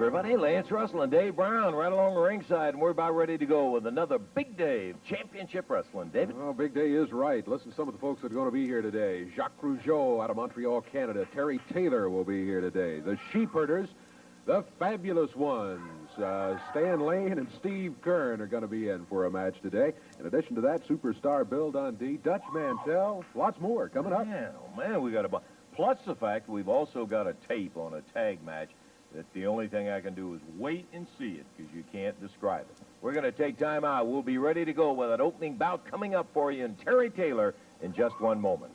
everybody. Lance Russell and Dave Brown right along the ringside, and we're about ready to go with another Big Dave Championship Wrestling. David? Well, Big Day is right. Listen to some of the folks that are going to be here today. Jacques Rougeau out of Montreal, Canada. Terry Taylor will be here today. The Sheepherders, the Fabulous Ones. Stan Lane and Steve Kern are going to be in for a match today. In addition to that, superstar Bill Dundee, Dutch Mantell, lots more coming up. Man, oh man, we got a... Plus the fact we've also got a tape on a tag match that the only thing I can do is wait and see it because you can't describe it. We're going to take time out. We'll be ready to go with an opening bout coming up for you and Terry Taylor in just one moment.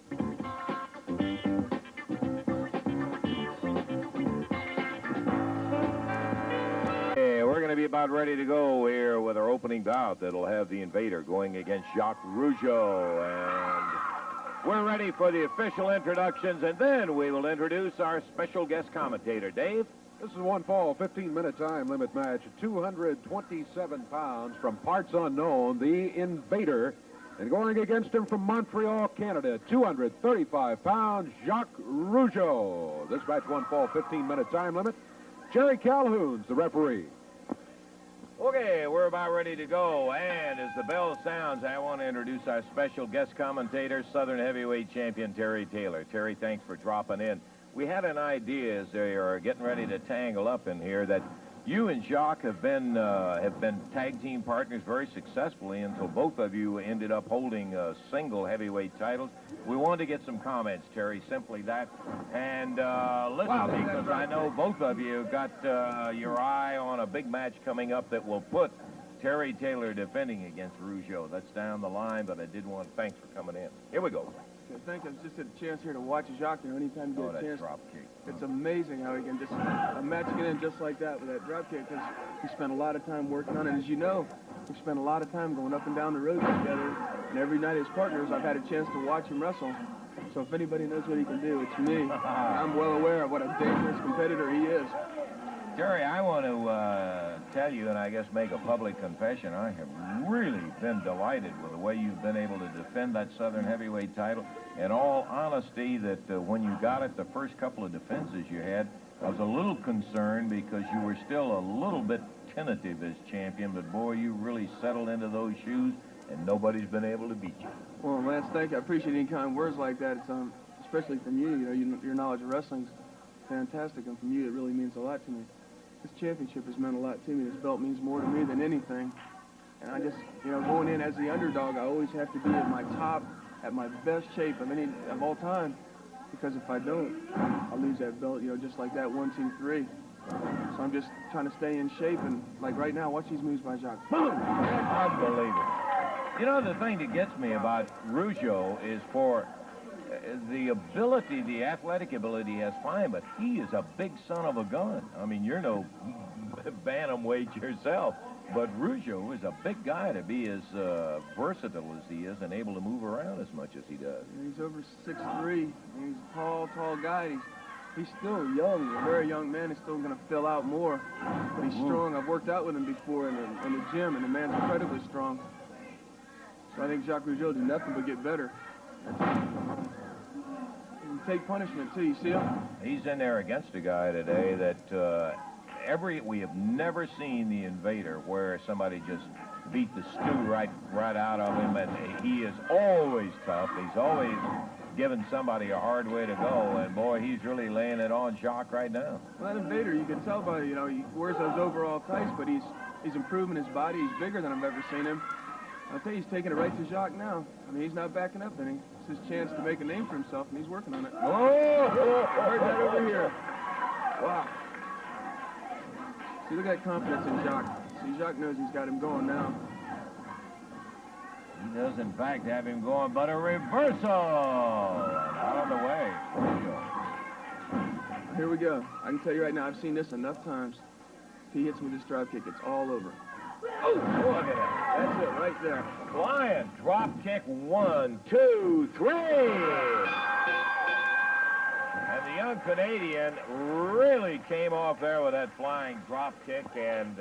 We're going to be about ready to go here with our opening bout that'll have the Invader going against Jacques Rougeau. And we're ready for the official introductions, and then we will introduce our special guest commentator. Dave? This is one fall, 15-minute time limit match. 227 pounds from parts unknown, the Invader. And going against him from Montreal, Canada, 235 pounds, Jacques Rougeau. This match, one fall, 15-minute time limit. Jerry Calhoun's the referee. Okay, we're about ready to go, and as the bell sounds, I want to introduce our special guest commentator, Southern Heavyweight Champion Terry Taylor. Terry, thanks for dropping in. We had an idea as they are getting ready to tangle up in here that you and Jacques have been tag team partners very successfully until both of you ended up holding single heavyweight titles. We wanted to get some comments, Terry, simply that. And listen, because I know both of you got your eye on a big match coming up that will put Terry Taylor defending against Rougeau. That's down the line, but I did want to thanks for coming in. Here we go. I think it's just a chance here to watch Jacques. Anytime you get a chance, drop kick. It's amazing how he can just a match get in just like that with that drop kick. Because he spent a lot of time working on it. As you know, we spent a lot of time going up and down the road together. And every night as partners, I've had a chance to watch him wrestle. So if anybody knows what he can do, it's me. I'm well aware of what a dangerous competitor he is. Terry, I want to tell you, and I guess make a public confession, I have really been delighted with the way you've been able to defend that Southern Heavyweight title. In all honesty, that when you got it, the first couple of defenses you had, I was a little concerned because you were still a little bit tentative as champion, but boy, you really settled into those shoes, and nobody's been able to beat you. Well, Lance, thank you. I appreciate any kind words like that. It's, especially from you. You know, your knowledge of wrestling is fantastic, and from you, it really means a lot to me. This championship has meant a lot to me. This belt means more to me than anything. And I just, you know, going in as the underdog, I always have to be at my top, at my best shape of all time. Because if I don't, I'll lose that belt, you know, just like that, 1, 2, 3. So I'm just trying to stay in shape. And like right now, watch these moves by Jacques. Boom! Unbelievable. You know, the thing that gets me about Rougeau is for the ability, the athletic ability he has, fine, but he is a big son of a gun. I mean, you're no bantamweight yourself, but Rougeau is a big guy to be as versatile as he is and able to move around as much as he does. He's over 6'3". He's a tall guy. He's still young, a very young man. He's still going to fill out more, but he's strong. I've worked out with him before in the gym, and the man's incredibly strong. So I think Jacques Rougeau did nothing but get better. Take punishment too, you see him? He's in there against a guy today that we have never seen the Invader where somebody just beat the stew right out of him, and he is always tough. He's always giving somebody a hard way to go, and boy, he's really laying it on Jacques right now. Well, that Invader, you can tell by, you know, he wears those overall tights, but he's improving his body. He's bigger than I've ever seen him. I'll tell you, he's taking it right to Jacques now. I mean, he's not backing up any. It's his chance to make a name for himself, and he's working on it. Oh! Heard that over here. Wow. See, look at that confidence in Jacques. See, Jacques knows he's got him going now. He does, in fact, have him going, but a reversal! And out of the way. Here we go. I can tell you right now, I've seen this enough times. If he hits me with this drop kick, it's all over. Oh, look at that. That's it right there. Flying drop kick, 1, 2, 3. And the young Canadian really came off there with that flying drop kick. And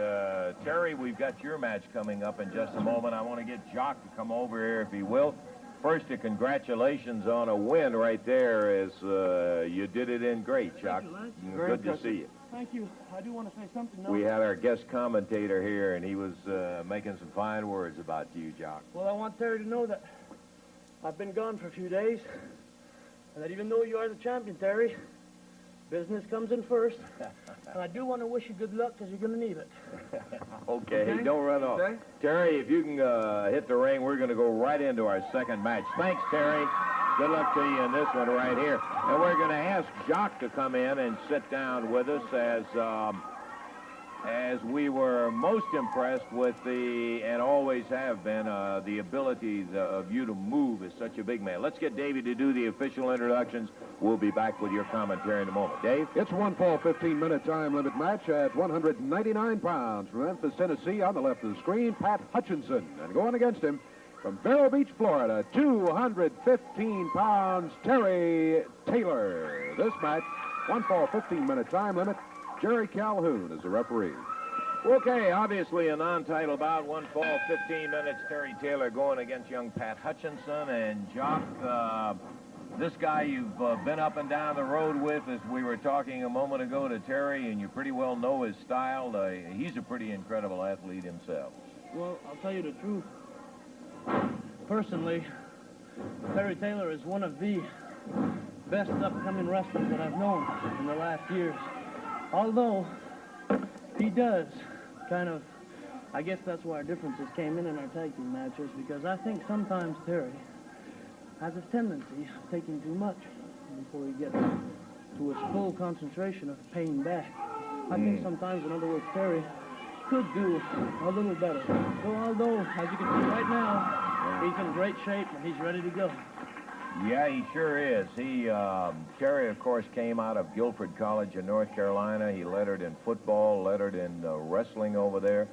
Terry, we've got your match coming up in just a moment. I want to get Jacques to come over here if he will. first, congratulations on a win right there, as you did it in great, Chuck. Thank you, Lance. Good to see you. Thank you. I do want to say something now. We had our guest commentator here, and he was making some fine words about you, Jock. Well, I want Terry to know that I've been gone for a few days, and that even though you are the champion, Terry, business comes in first. And I do want to wish you good luck, because you're going to need it. Okay, don't run off. Okay. Terry, if you can hit the ring, we're going to go right into our second match. Thanks, Terry. Good luck to you in this one right here. And we're going to ask Jock to come in and sit down with us, as we were most impressed with and always have been, the ability of you to move as such a big man. Let's get Davey to do the official introductions. We'll be back with your commentary in a moment. Dave? It's one fall 15-minute time limit match at 199 pounds from Memphis, Tennessee. On the left of the screen, Pat Hutchinson. And going against him from Vero Beach, Florida, 215 pounds, Terry Taylor. This match, one fall 15-minute time limit. Jerry Calhoun is the referee. Okay, obviously a non-title bout, one fall, 15 minutes. Terry Taylor going against young Pat Hutchinson. And Jock, this guy you've been up and down the road with, as we were talking a moment ago to Terry, and you pretty well know his style. He's a pretty incredible athlete himself. Well, I'll tell you the truth. Personally, Terry Taylor is one of the best upcoming wrestlers that I've known in the last years. Although he does kind of, I guess that's where our differences came in our tag team matches, because I think sometimes Terry has a tendency of taking too much before he gets to his full concentration of paying back. I think sometimes, in other words, Terry could do a little better. So although, as you can see right now, he's in great shape and he's ready to go. Yeah, he sure is. Terry, of course, came out of Guilford College in North Carolina. He lettered in football, lettered in wrestling over there,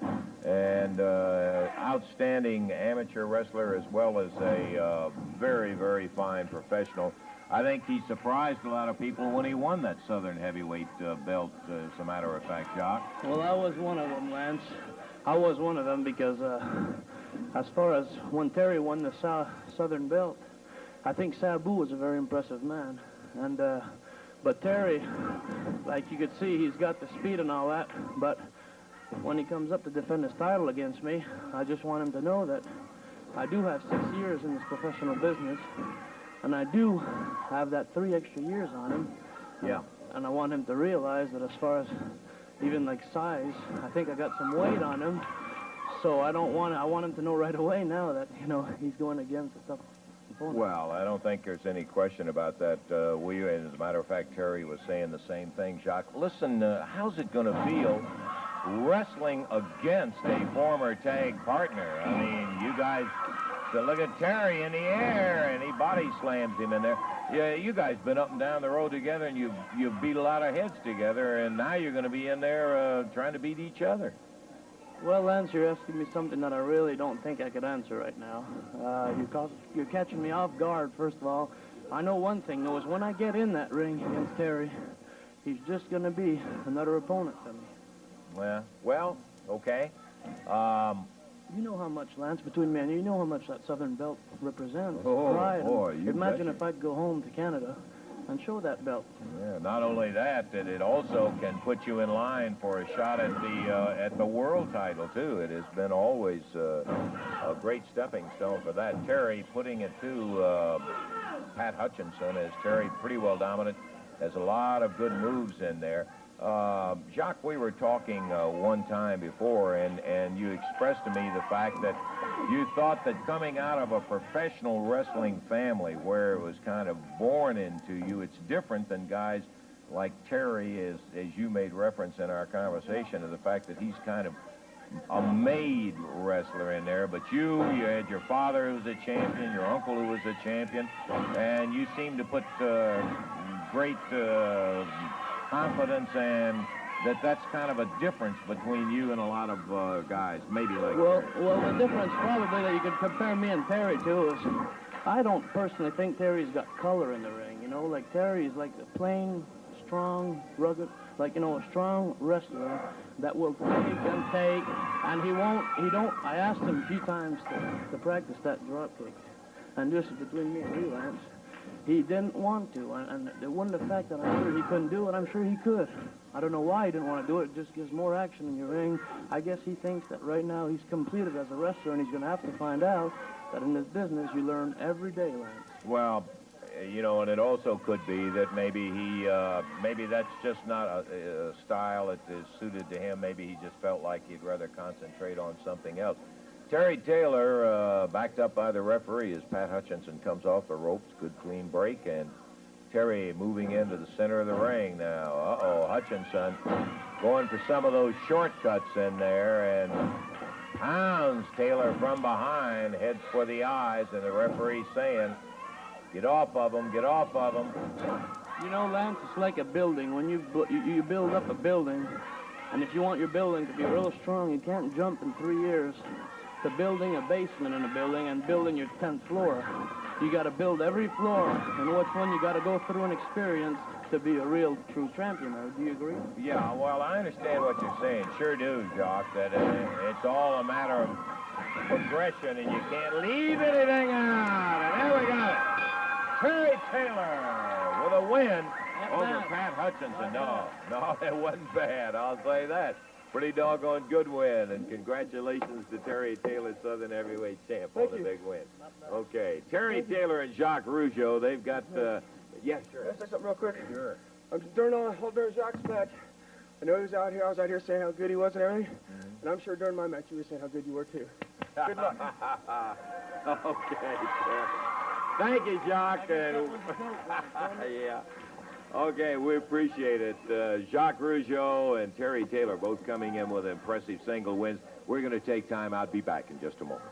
and outstanding amateur wrestler, as well as a very, very fine professional. I think he surprised a lot of people when he won that Southern heavyweight belt, as a matter of fact, Jock. Well, I was one of them, Lance. I was one of them because as far as when Terry won the Southern belt, I think Sabu was a very impressive man. And but Terry, like you could see, he's got the speed and all that. But when he comes up to defend his title against me, I just want him to know that I do have 6 years in this professional business, and I do have that 3 extra years on him. Yeah. And I want him to realize that as far as even like size, I think I got some weight on him. So I want him to know right away now that, you know, he's going against a tough opponent. Well, I don't think there's any question about that. And as a matter of fact, Terry was saying the same thing, Jacques. Listen, how's it going to feel wrestling against a former tag partner? I mean, you guys, so look at Terry in the air, and he body slams him in there. Yeah, you guys been up and down the road together, and you've beat a lot of heads together, and now you're going to be in there trying to beat each other. Well, Lance, you're asking me something that I really don't think I could answer right now. You're catching me off guard, first of all. I know one thing, though, is when I get in that ring against Terry, he's just going to be another opponent to me. Yeah, well, okay. You know how much, Lance, between me and you know how much that Southern belt represents. Oh, pride. boy, you Imagine betcha. if I'd go home to Canada and show that belt. Yeah, not only that, that it also can put you in line for a shot at the world title, too. It has been always a great stepping stone for that. Terry putting it to Pat Hutchinson, as Terry pretty well dominant, has a lot of good moves in there. Jacques, we were talking one time before, and you expressed to me the fact that you thought that coming out of a professional wrestling family where it was kind of born into you, it's different than guys like Terry, as you made reference in our conversation, of the fact that he's kind of a made wrestler in there. But you had your father who was a champion, your uncle who was a champion, and you seem to put great confidence, and that's kind of a difference between you and a lot of guys, maybe like Well, Terry. well, the difference probably that you could compare me and Terry to is I don't personally think Terry's got color in the ring, you know, like Terry's like a plain, strong, rugged, like, you know, a strong wrestler that will take and take, and I asked him a few times to practice that drop kick. And this is between me and you, Lance. He didn't want to, and it wasn't the fact that I'm sure he couldn't do it. I'm sure he could. I don't know why he didn't want to do it. It just gives more action in your ring. I guess he thinks that right now he's completed as a wrestler, and he's going to have to find out that in this business you learn every day, Lance. Well, you know, and it also could be that maybe maybe that's just not a style that is suited to him. Maybe he just felt like he'd rather concentrate on something else. Terry Taylor, backed up by the referee as Pat Hutchinson comes off the ropes. Good clean break, and Terry moving into the center of the ring now. Uh-oh, Hutchinson going for some of those shortcuts in there, and pounds Taylor from behind, heads for the eyes, and the referee saying, get off of him, get off of him. You know, Lance, it's like a building. When you build up a building, and if you want your building to be real strong, you can't jump in 3 years to building a basement in a building and building your 10th floor. You got to build every floor, and which one you got to go through an experience to be a real, true champion. Do you agree? Yeah, well, I understand what you're saying. Sure do, Jock, that it's all a matter of progression, and you can't leave anything out. And there we got it. Terry Taylor with a win over Pat Hutchinson. No, it wasn't bad. I'll say that. Pretty doggone good win, and congratulations to Terry Taylor, Southern Heavyweight Champ, on the big win. Okay, Terry Taylor and Jacques Rougeau, they've got, yes, sure. Can I say something real quick? Sure. During Jacques' match, I know he was out here. I was out here saying how good he was and everything. And I'm sure during my match you were saying how good you were, too. Good luck. Okay, sure. Thank you, Jacques. And, yeah. Okay, we appreciate it. Jacques Rougeau and Terry Taylor both coming in with impressive single wins. We're going to take time out. Be back in just a moment.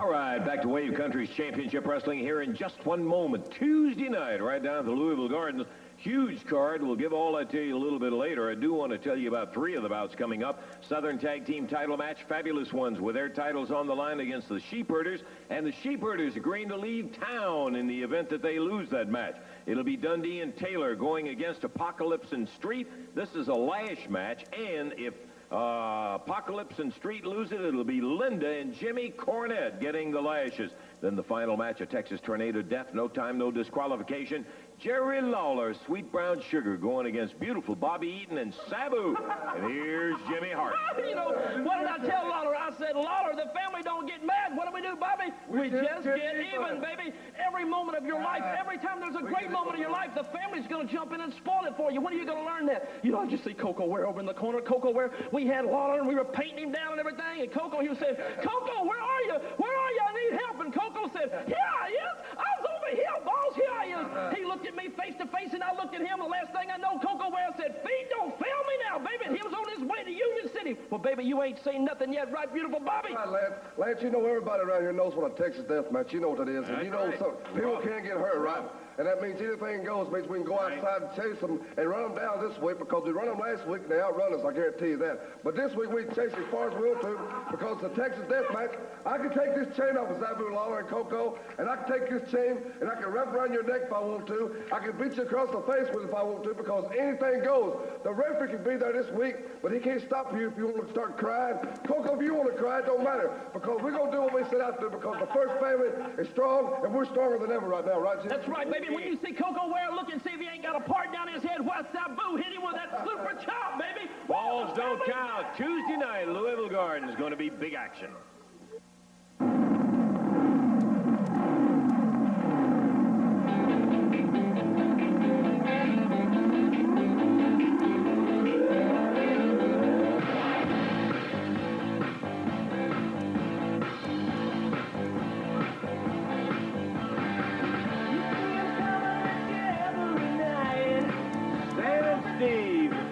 All right, back to Wave Country's Championship Wrestling here in just one moment. Tuesday night, right down at the Louisville Gardens. Huge card. We'll give all that to you a little bit later. I do want to tell you about 3 of the bouts coming up. Southern Tag Team title match, fabulous ones with their titles on the line against the Sheepherders, and the Sheepherders agreeing to leave town in the event that they lose that match. It'll be Dundee and Taylor going against Apocaplypse and Street. This is a lash match, and if Apocaplypse and Street lose it, it'll be Linda and Jimmy Cornette getting the lashes. Then the final match, a Texas Tornado Death, no time, no disqualification. Jerry Lawler, Sweet Brown Sugar, going against beautiful Bobby Eaton and Sabu. And here's Jimmy Hart. You know, what did I tell Lawler? I said, Lawler, the family don't get mad. What do we do, Bobby? We just get even, baby. Every moment of your life, every time there's a great moment in your life, the family's going to jump in and spoil it for you. When are you going to learn that? You know, I just see Coco Ware over in the corner. Coco Ware, we had Lawler, and we were painting him down and everything. And Coco, he was saying, Coco, where are you? Where are you? I need help. And Coco said, here I is. I was over here, boss. Here I is. He looked at me face to face, and I looked at him. The last thing I know, Coco Ware said, feet don't fail me now, baby. And he was on his way to Union City. Well, baby, you ain't seen nothing yet, right, beautiful Bobby? All right, Lance, you know everybody around here knows what a Texas death match. You know what it is. And you know people can't get hurt, right? And that means anything goes. Means we can go outside and chase them and run them down this week because we run them last week and they outrun us, I guarantee you that. But this week we can chase as far as we want to because the Texas death match, I can take this chain off of Sabu, Lawler, and Coco, and I can take this chain and I can wrap around your neck if I want to. I can beat you across the face with it if I want to because anything goes. The referee can be there this week, but he can't stop you if you want to start crying. Coco, if you want to cry, it don't matter because we're going to do what we set out to do because the first family is strong and we're stronger than ever right now, right, Jim? That's right, baby. When you see Coco Ware, look and see if he ain't got a part down his head. Why Sabu hit him with that super chop, baby. Balls don't count. Tuesday night, Louisville Gardens, going to be big action.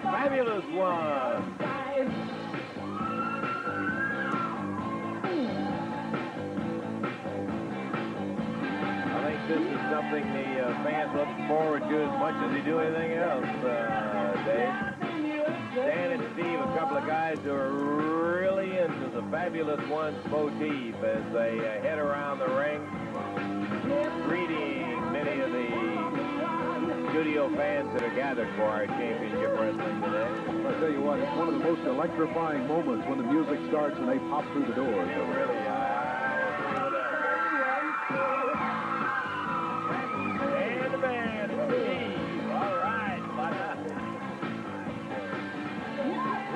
Fabulous one. I think this is something the fans look forward to as much as they do anything else, Dave. Dan and Steve, a couple of guys who are really into the Fabulous One's motif as they head around the ring, greeting many of the studio fans that are gathered for our championship wrestling today. I'll tell you what, it's one of the most electrifying moments when the music starts and they pop through the doors. You really and the man, Steve. All right,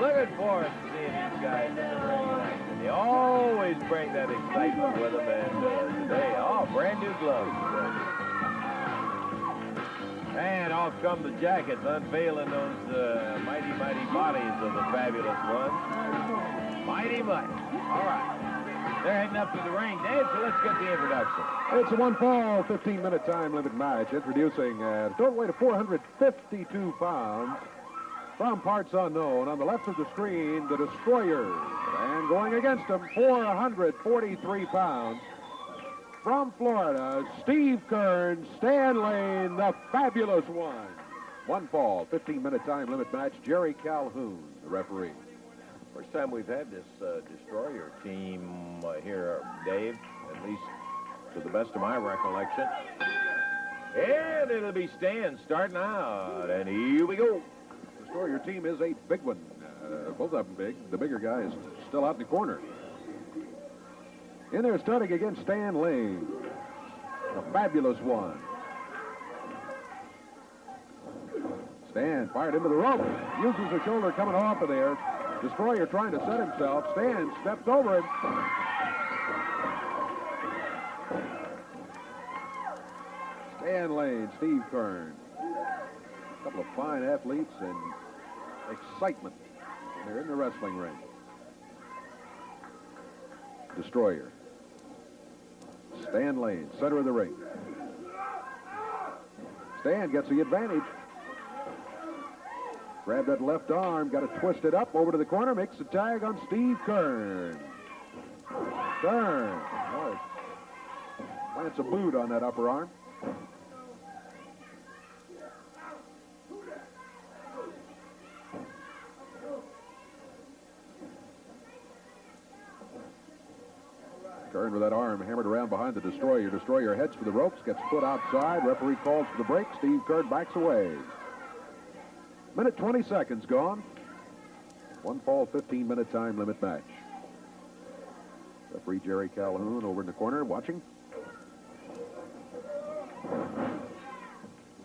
looking forward to seeing these guys in the ring tonight. They always bring that excitement with them, and today, brand new gloves. And off come the jackets, unveiling those mighty, mighty bodies of the fabulous ones. Mighty, mighty. All right. They're heading up to the ring, Dave, so let's get the introduction. It's a one-fall, 15-minute time limit match. Introducing a total weight of 452 pounds. From parts unknown, on the left of the screen, the Destroyers. And going against them, 443 pounds. From Florida, Steve Kern, Stan Lane, the Fabulous One. One fall, 15-minute time limit match. Jerry Calhoun, the referee. First time we've had this Destroyer team here, Dave, at least to the best of my recollection. And it'll be Stan starting out, and here we go. The Destroyer team is a big one. Both of them big. The bigger guy is still out in the corner. In there starting against Stan Lane, the Fabulous One. Stan fired into the rope. Uses a shoulder coming off of there. Destroyer trying to set himself. Stan steps over him. Stan Lane, Steve Kern. A couple of fine athletes and excitement. They're in the wrestling ring. Destroyer. Stan Lane, center of the ring. Stan gets the advantage. Grab that left arm, got it twisted up over to the corner, makes the tag on Steve Kern. Kern. Oh, plants a boot on that upper arm. Kern with that arm hammered around behind the Destroyer. Destroyer heads for the ropes, gets put outside. Referee calls for the break. Steve Kern backs away. Minute 20 seconds gone. One fall, 15-minute time limit match. Referee Jerry Calhoun over in the corner watching.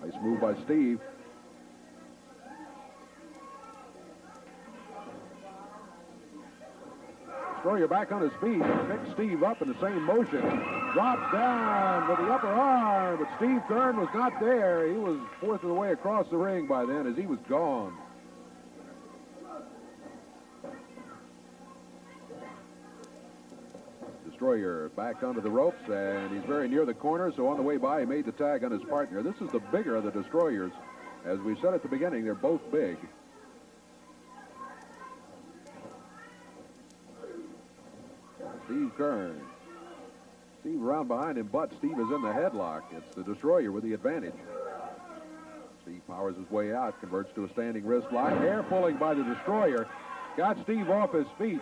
Nice move by Steve. Destroyer back on his feet, picks Steve up in the same motion, drops down with the upper arm, but Steve Kern was not there. He was fourth of the way across the ring by then as he was gone. Destroyer back onto the ropes, and he's very near the corner, so on the way by, he made the tag on his partner. This is the bigger of the Destroyers. As we said at the beginning, they're both big. Steve Kern. Steve around behind him, but Steve is in the headlock. It's the Destroyer with the advantage. Steve powers his way out, converts to a standing wrist lock. Hair pulling by the Destroyer. Got Steve off his feet.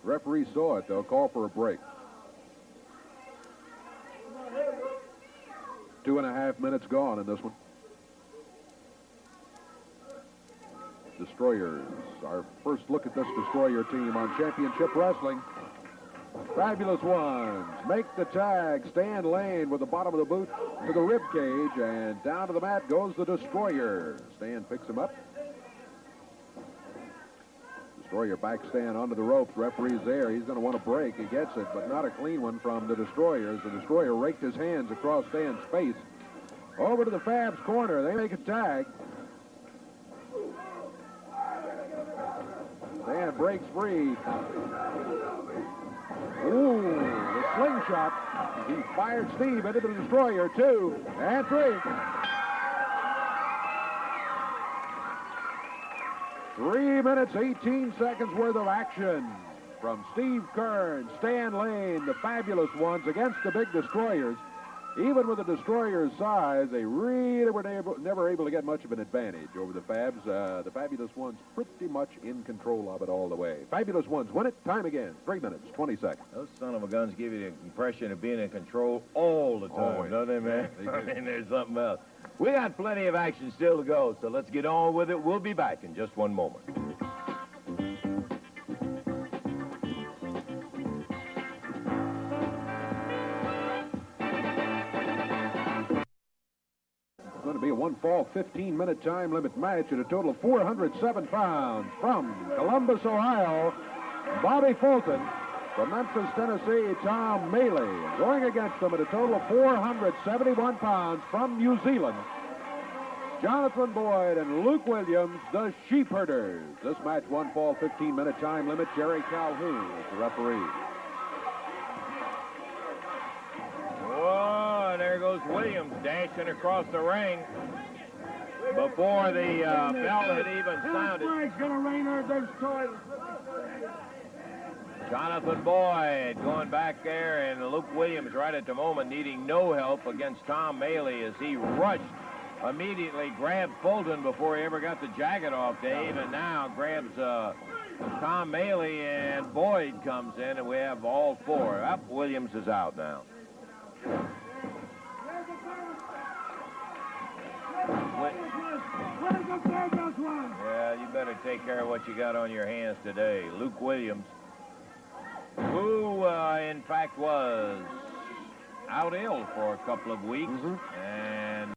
Referee saw it, though. Call for a break. 2.5 minutes gone in this one. Destroyers. Our first look at this Destroyer team on Championship Wrestling. Fabulous Ones make the tag. Stan Lane with the bottom of the boot to the rib cage, and down to the mat goes the Destroyer. Stan picks him up. Destroyer back Stan onto the ropes. Referee's there. He's going to want a break. He gets it, but not a clean one from the Destroyers. The Destroyer raked his hands across Stan's face. Over to the Fab's corner. They make a tag. Stan breaks free. Ooh, the slingshot. He fired Steve into the Destroyer. 2 and 3. 3 minutes, 18 seconds worth of action from Steve Kern, Stan Lane, the Fabulous Ones against the big Destroyers. Even with the destroyer's size, they really were never able to get much of an advantage over the Fabs. The Fabulous Ones pretty much in control of it all the way. Fabulous Ones win it. Time again, 3 minutes, 20 seconds. Those son of a guns give you the impression of being in control all the time, Always. don't they, man? Yeah, they do. I mean, there's something else. We got plenty of action still to go, so let's get on with it. We'll be back in just one moment. Going to be a one-fall, 15-minute time limit match at a total of 407 pounds. From Columbus, Ohio, Bobby Fulton. From Memphis, Tennessee, Tom Maley. Going against them at a total of 471 pounds from New Zealand, Jonathan Boyd and Luke Williams, the Sheepherders. This match, one-fall, 15-minute time limit. Jerry Calhoun is the referee. Whoa, there goes Williams dashing across the ring before the bell had even sounded. Jonathan Boyd going back there, and Luke Williams right at the moment needing no help against Tom Maley as he rushed, immediately grabbed Fulton before he ever got the jacket off, Dave, and now grabs Tom Maley, and Boyd comes in, and we have all four. Up, Williams is out now. Yeah, you better take care of what you got on your hands today. Luke Williams, who in fact was out ill for a couple of weeks, and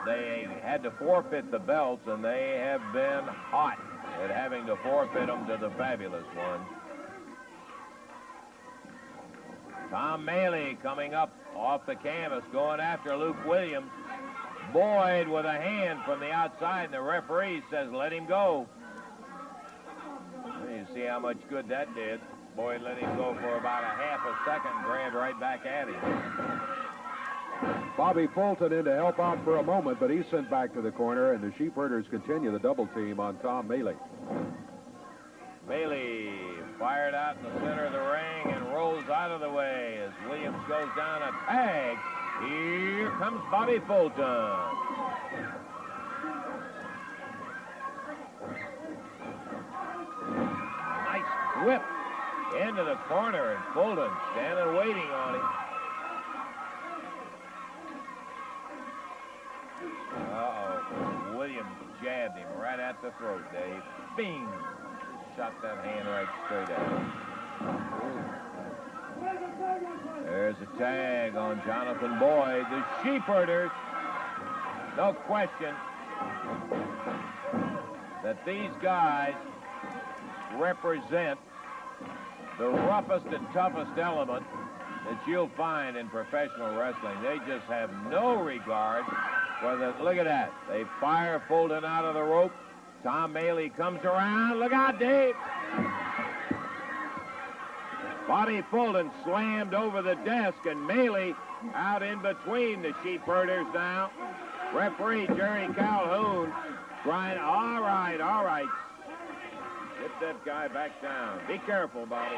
they had to forfeit the belts, and they have been hot at having to forfeit them to the Fabulous Ones. Tom Maley coming up off the canvas, going after Luke Williams. Boyd with a hand from the outside, and the referee says, let him go. You see how much good that did. Boyd let him go for about a half a second, grabbed right back at him. Bobby Fulton in to help out for a moment, but he's sent back to the corner, and the Sheepherders continue the double team on Tom Maley. Maley fired out in the center of the ring and rolls out of the way as Williams goes down a tag. Here comes Bobby Fulton. Nice whip into the corner, and Fulton standing waiting on him. Uh-oh. Williams jabbed him right at the throat, Dave. Bing! Shot that hand right straight at him. There's a tag on Jonathan Boyd. The Sheepherders, no question that these guys represent the roughest and toughest element that you'll find in professional wrestling. They just have no regard for the, look at that. They fire Fulton out of the rope. Tom Maley comes around. Look out, Dave. Bobby Fulton slammed over the desk, and Maley out in between the Sheepherders now. Referee Jerry Calhoun trying, all right. Get that guy back down. Be careful, Bobby.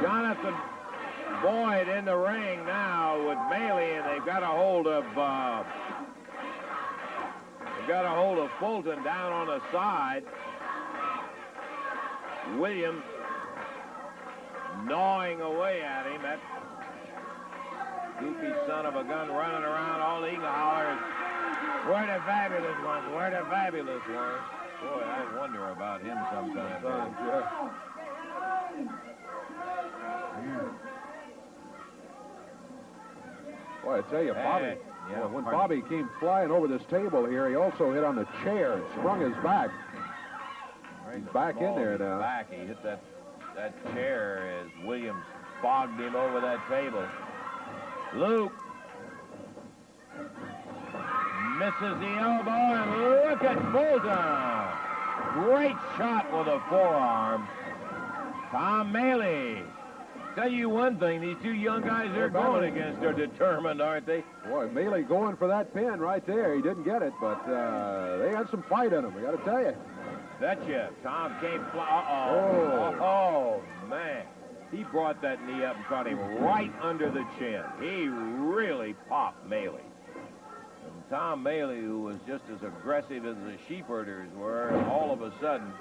Jonathan Boyd in the ring now with Maley, and they've got a hold of Fulton down on the side. Williams gnawing away at him. That goofy son of a gun running around all the eagle hollers. Where the Fabulous Ones? Where the Fabulous Ones? Boy, I wonder about him sometimes. Boy, I tell you, Bobby, when Bobby came flying over this table here, he also hit on the chair and sprung his back. He's back in there now. Back. He hit that chair as Williams fogged him over that table. Luke misses the elbow, and look at Fulton. Great shot with a forearm. Tom Maley. Tell you one thing, these two young guys they're going against are determined, aren't they? Boy, Maley going for that pin right there. He didn't get it, but they had some fight in them, I got to tell you. Betcha. Tom came oh, man. He brought that knee up and caught him right under the chin. He really popped Maley. And Tom Maley, who was just as aggressive as the sheepherders were, all of a sudden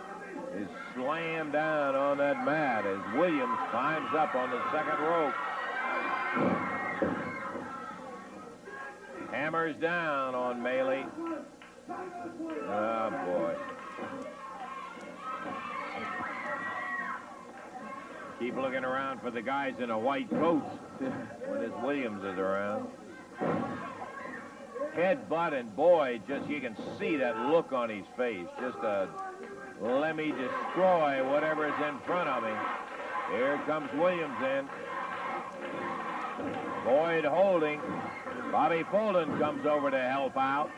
is slammed down on that mat as Williams climbs up on the second rope. Hammers down on Maley. Oh, boy. Keep looking around for the guys in a white coats when this Williams is around. Headbutt, and boy, just you can see that look on his face. Just a let me destroy whatever's in front of me. Here comes Williams in. Boyd holding. Bobby Fulton comes over to help out.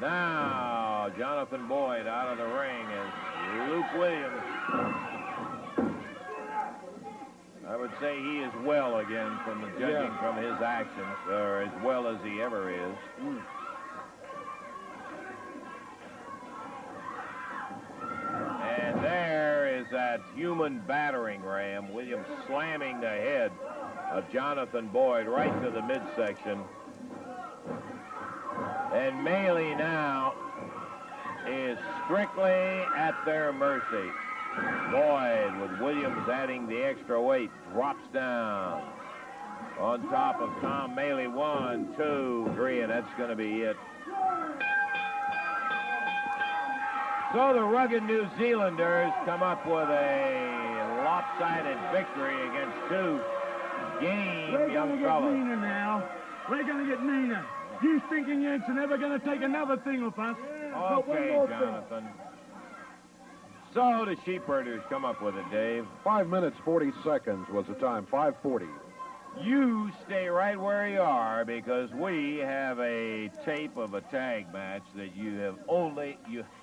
Now, Jonathan Boyd out of the ring as Luke Williams. I would say he is well again from the judging from his actions, or as well as he ever is. And there is that human battering ram. Williams slamming the head of Jonathan Boyd right to the midsection. And Maley now is strictly at their mercy. Boyd, with Williams adding the extra weight, drops down on top of Tom Maley. 1, 2, 3, and that's going to be it. So the rugged New Zealanders come up with a lopsided victory against two game young fellas. We're going to get meaner now. We're going to get meaner. You stinking Yanks are never going to take another thing off us. Okay, Jonathan. So the sheepherders come up with it, Dave. 5 minutes, 40 seconds was the time, 5:40. You stay right where you are because we have a tape of a tag match that you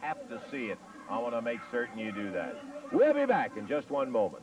have to see it. I want to make certain you do that. We'll be back in just one moment.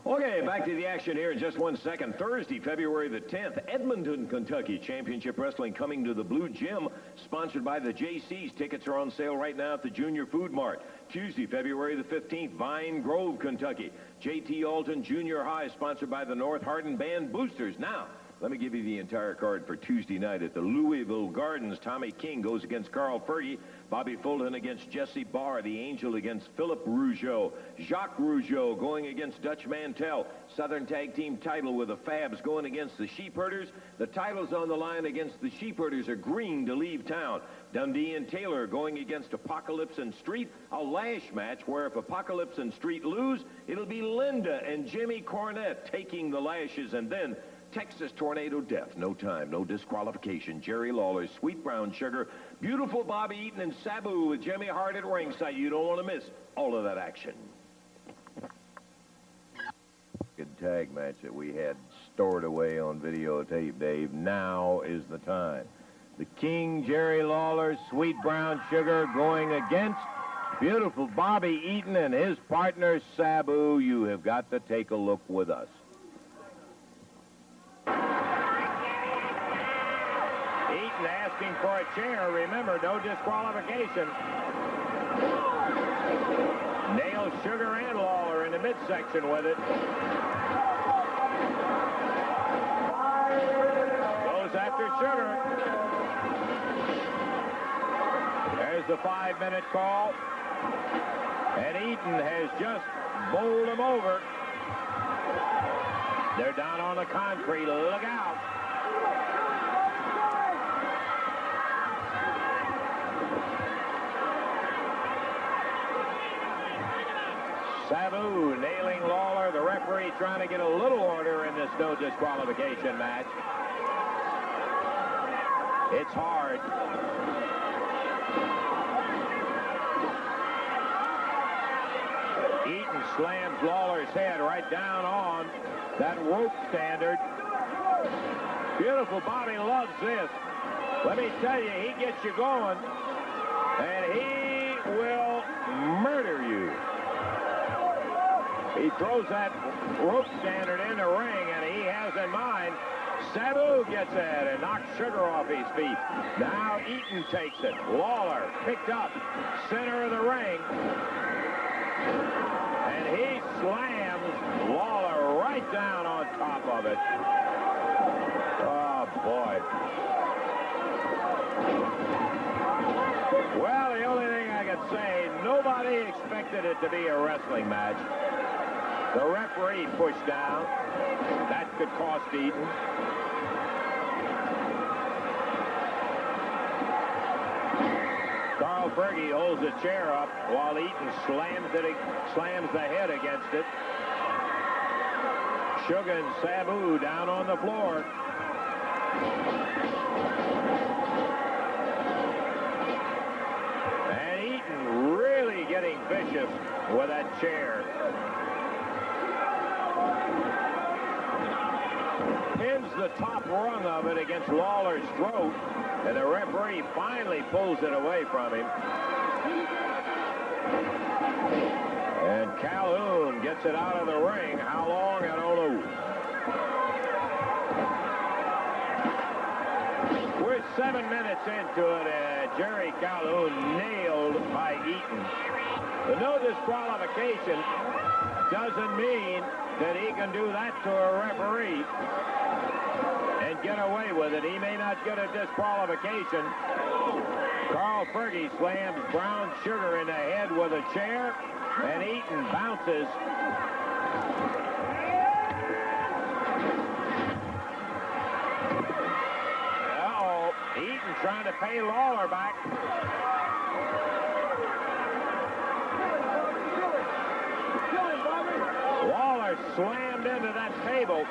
Okay, back to the action here in just 1 second. Thursday, February the 10th, Edmonton, Kentucky. Championship Wrestling coming to the Blue Gym, sponsored by the JC's. Tickets are on sale right now at the Junior Food Mart. Tuesday, February the 15th, Vine Grove, Kentucky. J.T. Alton Junior High, sponsored by the North Hardin Band Boosters. Now, let me give you the entire card for Tuesday night at the Louisville Gardens. Tommy King goes against Carl Fergie. Bobby Fulton against Jesse Barr. The Angel against Phillip Rougeau. Jacques Rougeau going against Dutch Mantell. Southern Tag Team title with the Fabs going against the Sheepherders. The titles on the line against the Sheepherders are green to leave town. Dundee and Taylor going against Apocaplypse and Street. A lash match where if Apocaplypse and Street lose, it'll be Linda and Jimmy Cornette taking the lashes, and then Texas Tornado Death. No time, no disqualification. Jerry Lawler, Sweet Brown Sugar, Beautiful Bobby Eaton, and Sabu with Jimmy Hart at ringside. You don't want to miss all of that action. Good tag match that we had stored away on videotape, Dave. Now is the time. The King, Jerry Lawler, Sweet Brown Sugar going against Beautiful Bobby Eaton and his partner Sabu. You have got to take a look with us. Eaton asking for a chair. Remember, no disqualification. Nails Sugar and Lawler in the midsection with it. Goes after Sugar. There's the 5-minute call. And Eaton has just bowled him over. They're down on the concrete. Look out. Sabu nailing Lawler. The referee trying to get a little order in this no disqualification match. It's hard. Eaton slams Lawler's head right down on that rope standard. Beautiful Bobby loves this. Let me tell you, he gets you going, and he will murder you. He throws that rope standard in the ring, and he has in mind Sabu gets it and knocks Sugar off his feet. Now Eaton takes it. Lawler picked up, center of the ring. And he slams Lawler right down on top of it. Oh, boy. Well, the only thing I can say, nobody expected it to be a wrestling match. The referee pushed down. That could cost Eaton. Carl Fergie holds the chair up while Eaton slams the head against it. Sugar and Sabu down on the floor. And Eaton really getting vicious with that chair. Pins the top rung of it against Lawler's throat, and the referee finally pulls it away from him. And Calhoun gets it out of the ring. How long, I don't know. We're 7 minutes into it, and Jerry Calhoun nailed by Eaton. The no disqualification doesn't mean that he can do that to a referee and get away with it. He may not get a disqualification. Carl Fergie slams Brown Sugar in the head with a chair, and Eaton bounces. Uh-oh, Eaton trying to pay Lawler back. Lawler slammed into that table.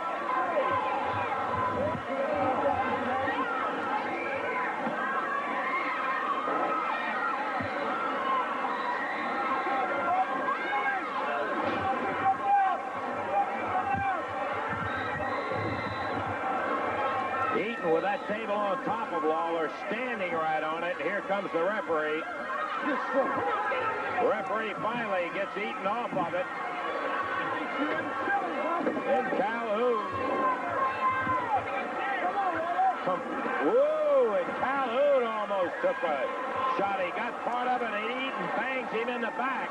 Eaton with that table on top of Lawler, standing right on it. Here comes the referee. The referee finally gets Eaton off of it. And Calhoun. Whoa, and Calhoun almost took a shot. He got part of it, and Eaton bangs him in the back.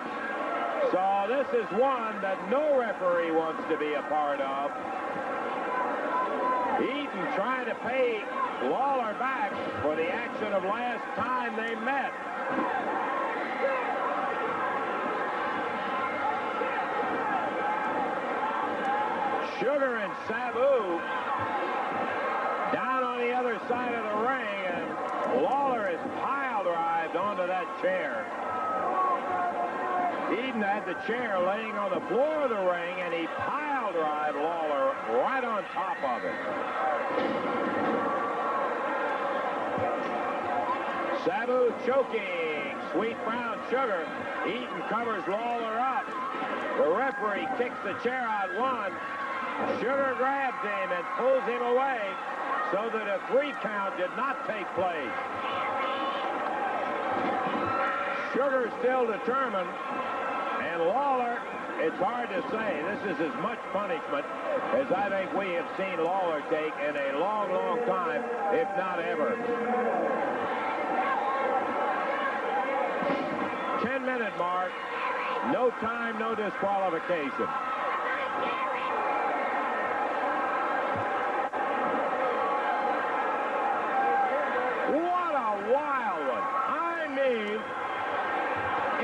So this is one that no referee wants to be a part of. Eaton trying to pay Lawler back for the action of last time they met. Sugar and Sabu down on the other side of the ring, and Lawler is pile-drived onto that chair. Eaton had the chair laying on the floor of the ring, and he pile-drived Lawler right on top of it. Sabu choking. Sweet Brown Sugar. Eaton covers Lawler up. The referee kicks the chair out one. Sugar grabs him and pulls him away so that a 3 count did not take place. Sugar still determined, and Lawler, it's hard to say. This is as much punishment as I think we have seen Lawler take in a long, long time, if not ever. 10-minute mark. No time, no disqualification. What a wild one. I mean,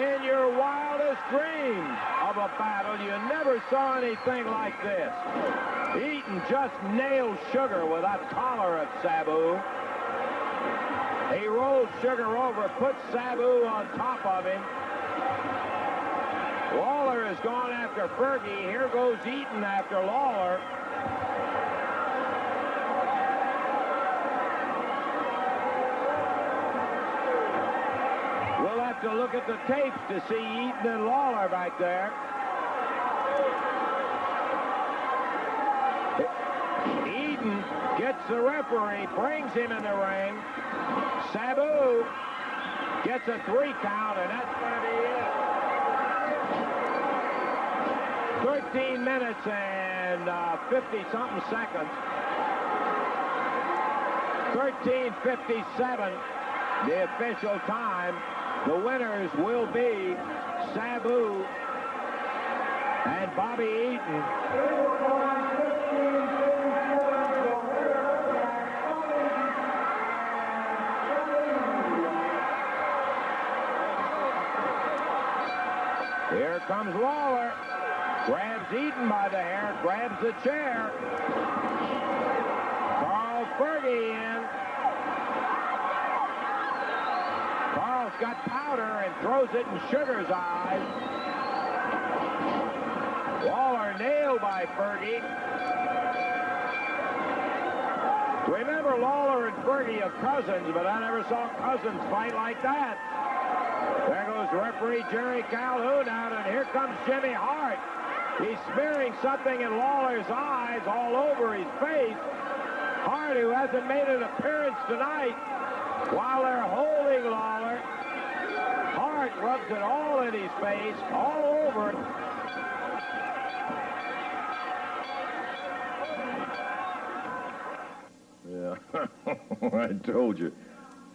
in your wildest dreams of a battle, you never saw anything like this. Eaton just nailed Sugar with that collar of Sabu. He rolls Sugar over, puts Sabu on top of him. Lawler has gone after Fergie. Here goes Eaton after Lawler. We'll have to look at the tapes to see Eaton and Lawler back there. Eaton gets the referee, brings him in the ring. Sabu gets a 3 count, and that's going to be it. 13 minutes and 50-something seconds. 13:57, the official time. The winners will be Sabu and Bobby Eaton. Here comes Lawler. Grabs Eaton by the hair, grabs the chair. Carl Fergie in. Carl's got powder and throws it in Sugar's eyes. Lawler nailed by Fergie. Remember, Lawler and Fergie are cousins, but I never saw cousins fight like that. There goes referee Jerry Calhoun out, and here comes Jimmy Hart. He's smearing something in Lawler's eyes all over his face. Hart, who hasn't made an appearance tonight, while they're holding Lawler, Hart rubs it all in his face, all over. Yeah, I told you.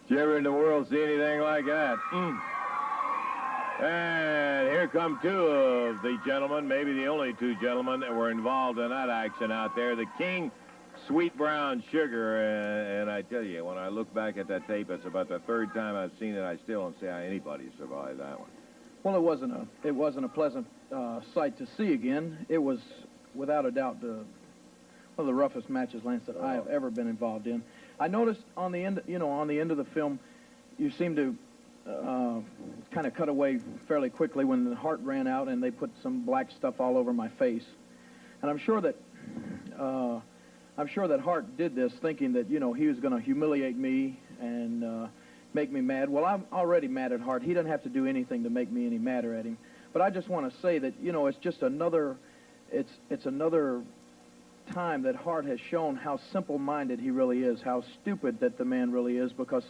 Did you ever in the world see anything like that? And here come two of the gentlemen, maybe the only two gentlemen that were involved in that action out there. The King Sweet Brown Sugar, and I tell you, when I look back at that tape, it's about the third time I've seen it. I still don't see how anybody survived that one. Well, it wasn't a pleasant sight to see again. It was, without a doubt, one of the roughest matches, Lance, that I have ever been involved in. I noticed on the end, on the end of the film, you seem to kind of cut away fairly quickly when the Hart ran out and they put some black stuff all over my face. And I'm sure that Hart did this thinking that, he was going to humiliate me and make me mad. Well, I'm already mad at Hart. He doesn't have to do anything to make me any madder at him. But I just want to say that, it's just another time that Hart has shown how simple-minded he really is, how stupid that the man really is, because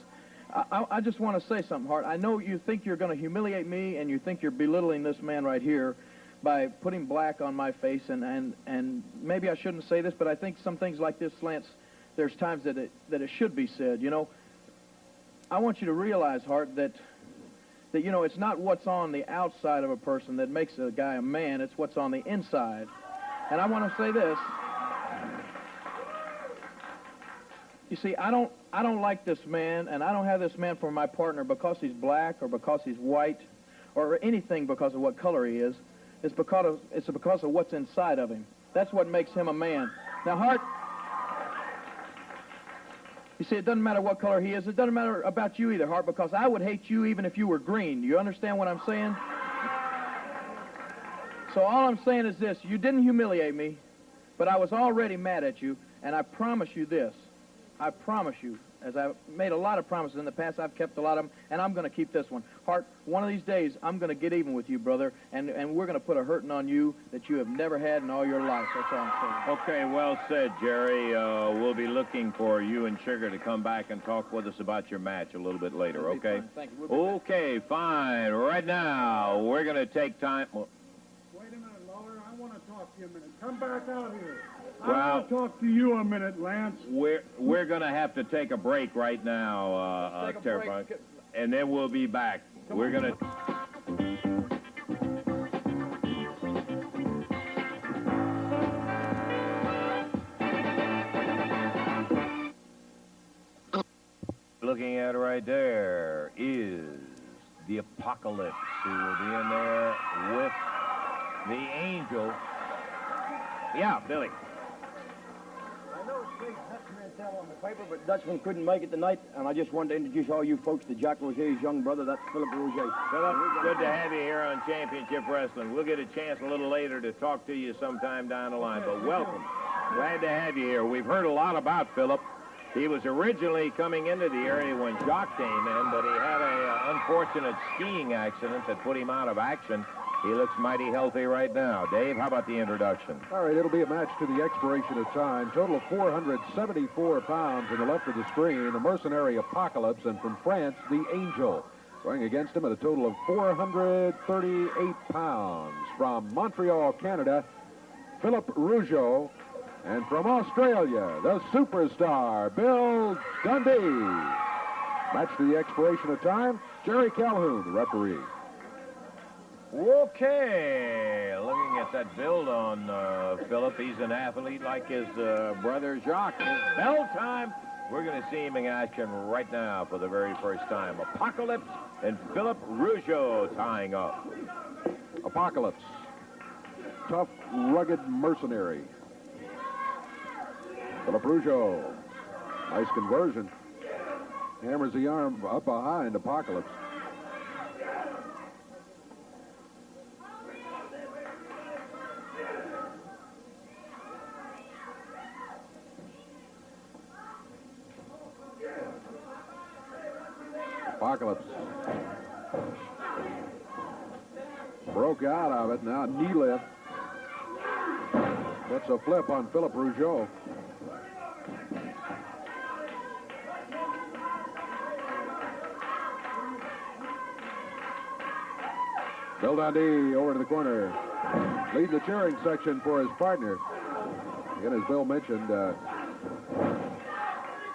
I just want to say something, Hart. I know you think you're going to humiliate me, and you think you're belittling this man right here by putting black on my face, and maybe I shouldn't say this, but I think some things like this, Lance, there's times that it should be said. I want you to realize, Hart, that it's not what's on the outside of a person that makes a guy a man. It's what's on the inside. And I want to say this. You see, I don't like this man, and I don't have this man for my partner because he's black or because he's white or anything because of what color he is. It's because of what's inside of him. That's what makes him a man. Now, Hart, you see, it doesn't matter what color he is. It doesn't matter about you either, Hart, because I would hate you even if you were green. You understand what I'm saying? So all I'm saying is this. You didn't humiliate me, but I was already mad at you, and I promise you this. I promise you, as I've made a lot of promises in the past, I've kept a lot of them, and I'm going to keep this one. Hart, one of these days, I'm going to get even with you, brother, and we're going to put a hurting on you that you have never had in all your life. That's all I'm saying. Okay, well said, Jerry. We'll be looking for you and Sugar to come back and talk with us about your match a little bit later, okay? Fine. Thank you. Okay, fine. Right now, we're going to take time. Wait a minute, Lawler. I want to talk to you a minute. Come back out here. Well, I want to talk to you a minute, Lance. We're going to have to take a break right now, Terrifying, and then we'll be back. We're going to... Looking at right there is the Apocaplypse, who will be in there with the Angel. Yeah, Billy. I know it's big Continental on the paper, but Dutchman couldn't make it tonight, and I just wanted to introduce all you folks to Jack Rougeau's young brother. That's Phillip Rougeau. Phillip, good to have you here on Championship Wrestling. We'll get a chance a little later to talk to you sometime down the line, but welcome. Glad to have you here. We've heard a lot about Phillip. He was originally coming into the area when Jacques came in, but he had an unfortunate skiing accident that put him out of action. He looks mighty healthy right now. Dave, how about the introduction? All right, it'll be a match to the expiration of time. Total of 474 pounds on the left of the screen. The mercenary Apocaplypse, and from France, the Angel. Going against him at a total of 438 pounds. From Montreal, Canada, Phillip Rougeau. And from Australia, the superstar, Bill Dundee. Match to the expiration of time, Jerry Calhoun, the referee. Okay, looking at that build on Phillip. He's an athlete like his brother Jacques. It's bell time. We're going to see him in action right now for the very first time. Apocalypse and Phillip Rougeau tying up. Apocalypse, tough, rugged mercenary. Phillip Rougeau, nice conversion. Hammers the arm up behind Apocalypse. Apocalypse broke out of it. Now knee lift. Puts a flip on Phillip Rougeau. Bill Dundee over to the corner. Leading the cheering section for his partner. Again, as Bill mentioned,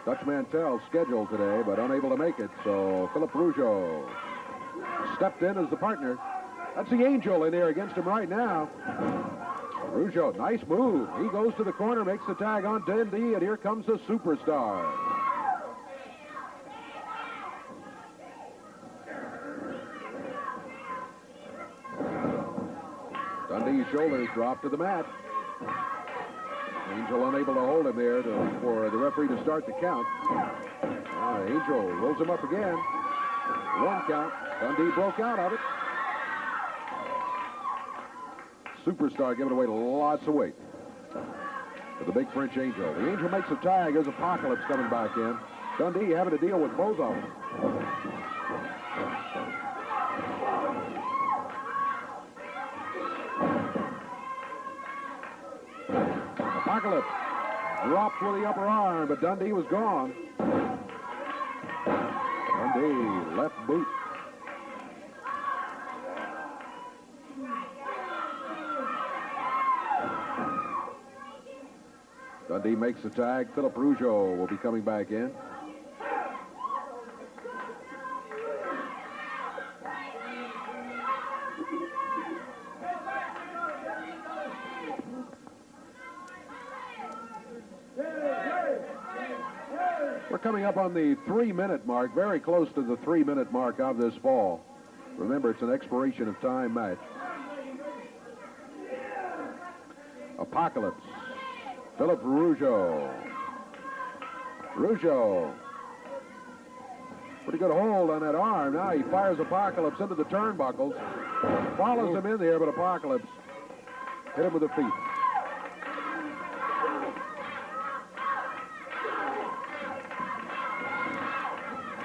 Dutch Mantell scheduled today, but unable to make it. So Phillip Rougeau stepped in as the partner. That's the Angel in there against him right now. Rougeau, nice move. He goes to the corner, makes the tag on Dundee, and here comes the superstar. Dundee's shoulders drop to the mat. Angel unable to hold him there for the referee to start the count. Angel rolls him up again. One count. Dundee broke out of it. Superstar giving away lots of weight for the big French Angel. The Angel makes a tag as Apocalypse coming back in. Dundee having to deal with both of them. Apocalypse dropped with the upper arm, but Dundee was gone. Dundee, left boot. Dundee makes the tag. Phillip Rougeau will be coming back in. We're coming up on the 3-minute mark, very close to the 3-minute mark of this fall. Remember, it's an expiration of time match. Apocalypse. Phillip Rougeau. Rougeau. Pretty good hold on that arm. Now he fires Apocalypse into the turnbuckles. Follows him in there, but Apocalypse hit him with the feet.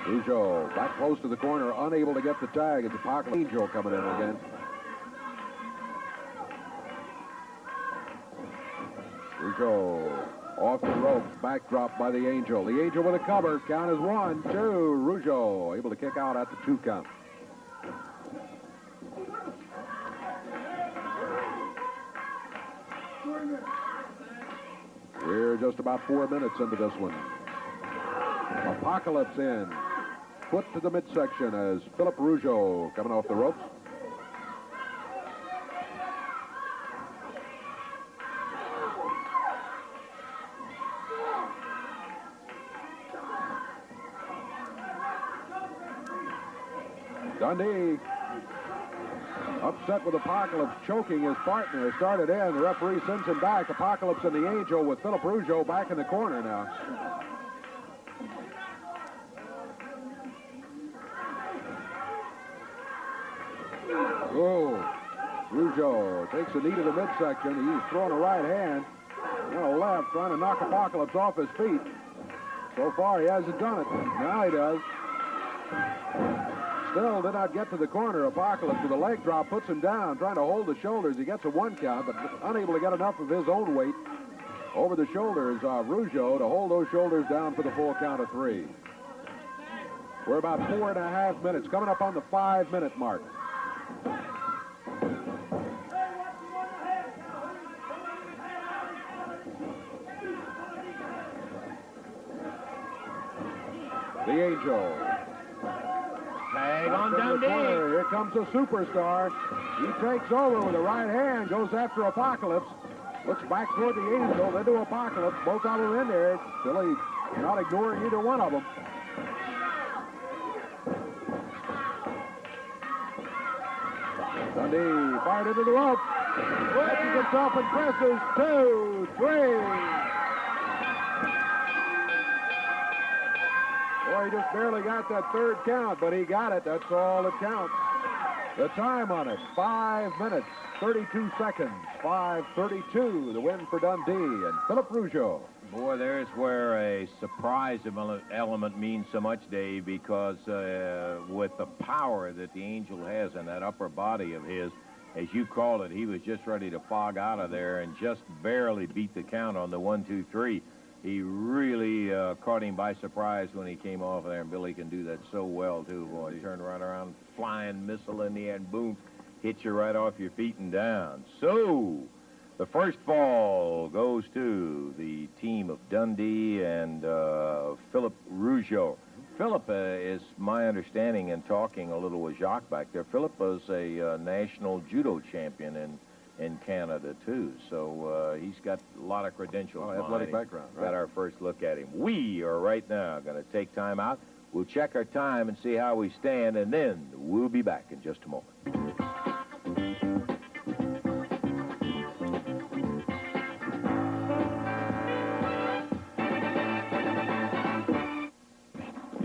Rougeau back close to the corner, unable to get the tag. It's Apocalypse. Angel coming in again. Rougeau off the ropes, backdrop by the Angel. The Angel with a cover. Count is 1, 2. Rougeau able to kick out at the 2 count. We're just about 4 minutes into this one. Apocalypse in. Foot to the midsection as Phillip Rougeau coming off the ropes. Dundee upset with Apocalypse choking his partner. Started in. The referee sends him back. Apocalypse and the Angel with Phillip Rougeau back in the corner now. Whoa. Rougeau takes a knee to the midsection. He's throwing a right hand and a left, trying to knock Apocalypse off his feet. So far, he hasn't done it. Now he does. Still did not get to the corner. Apocalypse with a leg drop puts him down, trying to hold the shoulders. He gets a 1 count, but unable to get enough of his own weight over the shoulders of Rougeau to hold those shoulders down for the full count of 3. We're about 4.5 minutes, coming up on the 5-minute mark. The Angel. Tag on From the Dundee. corner, here comes the superstar. He takes over with the right hand, goes after Apocaplypse. Looks back toward the Angel, then to Apocaplypse. Both of them in there. Billy not ignoring either one of them. Dundee fired into the rope. Catches himself and presses. 2, 3. Boy, he just barely got that third count, but he got it. That's all that counts. The time on it, 5 minutes, 32 seconds, 5:32, the win for Dundee and Phillip Rougeau. Boy, there's where a surprise element means so much, Dave, because with the power that the Angel has in that upper body of his, as you call it, he was just ready to fog out of there and just barely beat the count on the 1, 2, 3. He really caught him by surprise when he came off there, and Billy can do that so well, too. Boy, he turned right around, flying missile in the air, and boom, hit you right off your feet and down. So, the first fall goes to the team of Dundee and Phillip Rougeau. Phillip is my understanding, in talking a little with Jacques back there, Phillip was a national judo champion in Canada, too. So he's got a lot of credentials. Athletic background, right? Got our first look at him. We are right now going to take time out. We'll check our time and see how we stand, and then we'll be back in just a moment.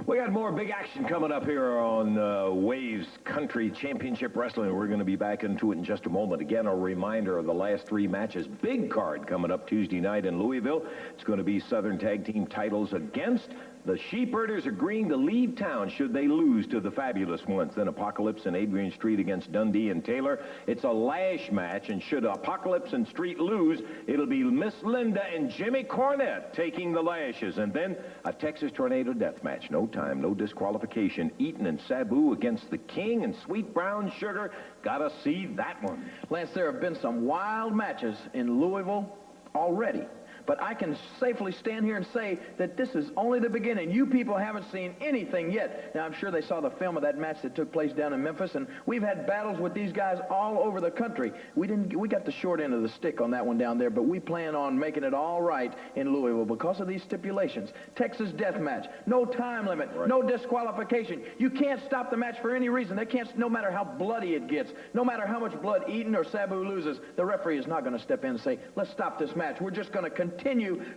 We got more big action coming up here on Waves Country Championship Wrestling. We're going to be back into it in just a moment. Again, a reminder of the last 3 matches. Big card coming up Tuesday night in Louisville. It's going to be Southern Tag Team titles against the Sheepherders, agreeing to leave town should they lose to the Fabulous Ones. Then Apocaplypse and Adrian Street against Dundee and Taylor. It's a lash match, and should Apocaplypse and Street lose, it'll be Miss Linda and Jimmy Cornette taking the lashes. And then a Texas Tornado death match. No time, no disqualification. Eaton and Sabu against the King and Sweet Brown Sugar. Gotta see that one. Lance, there have been some wild matches in Louisville already. But I can safely stand here and say that this is only the beginning. You people haven't seen anything yet. Now, I'm sure they saw the film of that match that took place down in Memphis, and we've had battles with these guys all over the country. We got the short end of the stick on that one down there, but we plan on making it all right in Louisville because of these stipulations. Texas death match, no time limit, no disqualification. You can't stop the match for any reason. They can't, no matter how bloody it gets, no matter how much blood Eaton or Sabu loses, the referee is not going to step in and say, let's stop this match. We're just going to continue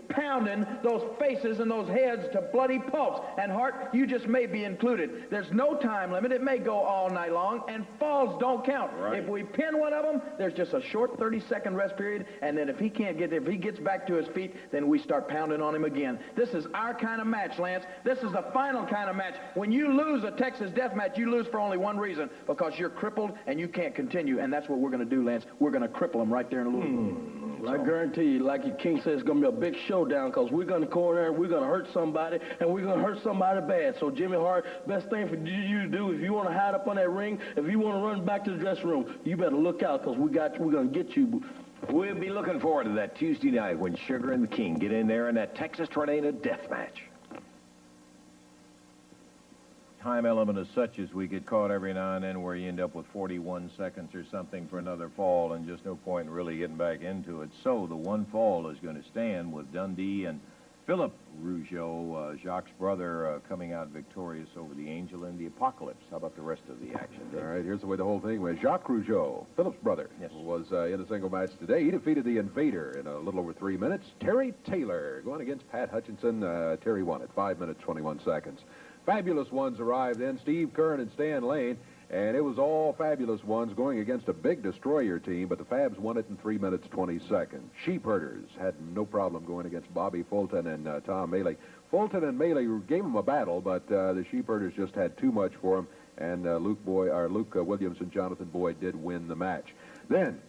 pounding those faces and those heads to bloody pulps. And Hart, you just may be included. There's no time limit. It may go all night long, and falls don't count. Right. If we pin one of them, there's just a short 30-second rest period, and then if he gets back to his feet, then we start pounding on him again. This is our kind of match, Lance. This is the final kind of match. When you lose a Texas death match, you lose for only one reason, because you're crippled and you can't continue, and that's what we're going to do, Lance. We're going to cripple him right there in Louisville. Well, I guarantee you, like your King says, it's going to be a big showdown, because we're going to go in there and we're going to hurt somebody, and we're going to hurt somebody bad. So, Jimmy Hart, best thing for you to do, if you want to hide up on that ring, if you want to run back to the dressing room, you better look out, because we're going to get you. We'll be looking forward to that Tuesday night when Sugar and the King get in there in that Texas Tornado death match. Time element is such as we get caught every now and then where you end up with 41 seconds or something for another fall, and just no point in really getting back into it. So the one fall is going to stand with Dundee and Phillip Rougeau, Jacques' brother, coming out victorious over the Angel and the Apocaplypse. How about the rest of the action, Dave? All right, here's the way the whole thing went. Jacques Rougeau, Phillip's brother, was in a single match today. He defeated the Invader in a little over 3 minutes. Terry Taylor going against Pat Hutchinson. Terry won it, 5 minutes, 21 seconds. Fabulous Ones arrived then, Steve Kern and Stan Lane, and it was all Fabulous Ones going against a big Destroyer team, but the Fabs won it in 3 minutes, 20 seconds. Sheepherders had no problem going against Bobby Fulton and Tom Maley. Fulton and Maley gave them a battle, but the Sheepherders just had too much for them, and Luke Williams and Jonathan Boyd did win the match. Then,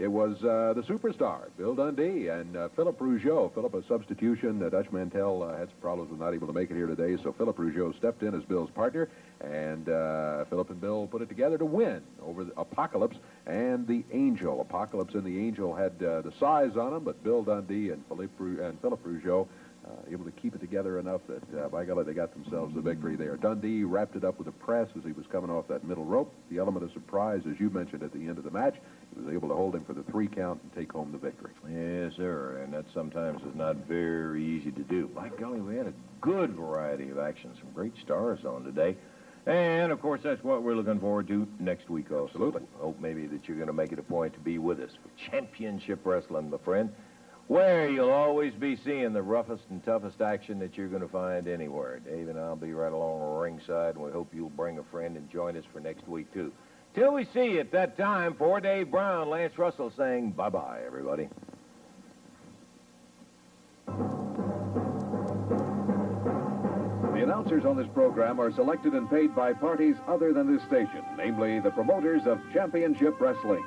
It was the superstar, Bill Dundee, and Phillip Rougeau. Phillip, a substitution. Dutch Mantell had some problems with not able to make it here today, so Phillip Rougeau stepped in as Bill's partner, and Phillip and Bill put it together to win over the Apocaplypse and the Angel. Apocaplypse and the Angel had the size on them, but Bill Dundee and Phillip Rougeau able to keep it together enough that, by golly, they got themselves the victory there. Dundee wrapped it up with a press as he was coming off that middle rope. The element of surprise, as you mentioned at the end of the match, he was able to hold him for the 3 count and take home the victory. Yes, sir, and that sometimes is not very easy to do. By golly, we had a good variety of action, some great stars on today. And, of course, that's what we're looking forward to next week also. Absolutely. Hope maybe that you're going to make it a point to be with us for championship wrestling, my friend, where you'll always be seeing the roughest and toughest action that you're going to find anywhere. Dave and I'll be right along ringside, and we hope you'll bring a friend and join us for next week, too. Till we see you at that time, for Dave Brown, Lance Russell saying bye-bye, everybody. The announcers on this program are selected and paid by parties other than this station, namely the promoters of championship wrestling.